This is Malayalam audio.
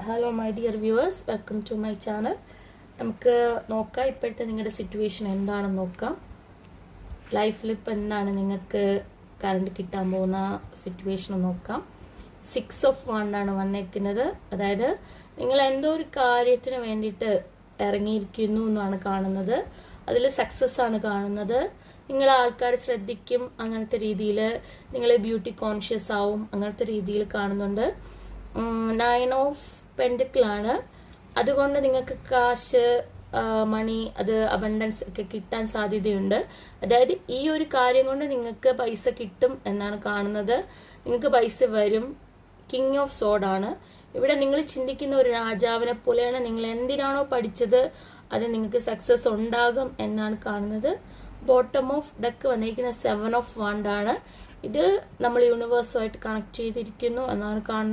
Hello my dear viewers, welcome to my channel. നമുക്ക് നോക്കാം ഇപ്പോഴത്തെ നിങ്ങളുടെ സിറ്റുവേഷൻ എന്താണെന്ന് നോക്കാം. ലൈഫിൽ ഇപ്പം എന്താണ് നിങ്ങൾക്ക് കറണ്ട് കിട്ടാൻ പോകുന്ന സിറ്റുവേഷൻ നോക്കാം. 6 of Wands ആണ് വന്നേക്കുന്നത്. അതായത് നിങ്ങൾ എന്തോ ഒരു കാര്യത്തിന് വേണ്ടിയിട്ട് ഇറങ്ങിയിരിക്കുന്നു എന്നാണ് കാണുന്നത്. അതിൽ സക്സസ് ആണ് കാണുന്നത്. നിങ്ങളെ ആൾക്കാർ ശ്രദ്ധിക്കും, അങ്ങനത്തെ രീതിയിൽ നിങ്ങൾ ബ്യൂട്ടി കോൺഷ്യസ് ആവും, അങ്ങനത്തെ രീതിയിൽ കാണുന്നുണ്ട്. 9 of Pentacles ആണ്. അതുകൊണ്ട് നിങ്ങൾക്ക് കാശ്, മണി, അത് അബണ്ടൻസ് ഒക്കെ കിട്ടാൻ സാധ്യതയുണ്ട്. അതായത് ഈ ഒരു കാര്യം കൊണ്ട് നിങ്ങൾക്ക് പൈസ കിട്ടും എന്നാണ് കാണുന്നത്. നിങ്ങൾക്ക് പൈസ വരും. കിങ് ഓഫ് സോഡ് ആണ്. ഇവിടെ നിങ്ങൾ ചിന്തിക്കുന്ന ഒരു രാജാവിനെ പോലെയാണ്. നിങ്ങൾ എന്തിനാണോ പഠിച്ചത് അത് നിങ്ങൾക്ക് സക്സസ് ഉണ്ടാകും എന്നാണ് കാണുന്നത്. ബോട്ടം ഓഫ് ഡെക്ക് വന്നിരിക്കുന്ന 7 of Wands ആണ്. ഇത് നമ്മൾ യൂണിവേഴ്സുമായിട്ട് കണക്ട് ചെയ്തിരിക്കുന്നു എന്നാണ് കാണുന്നത്.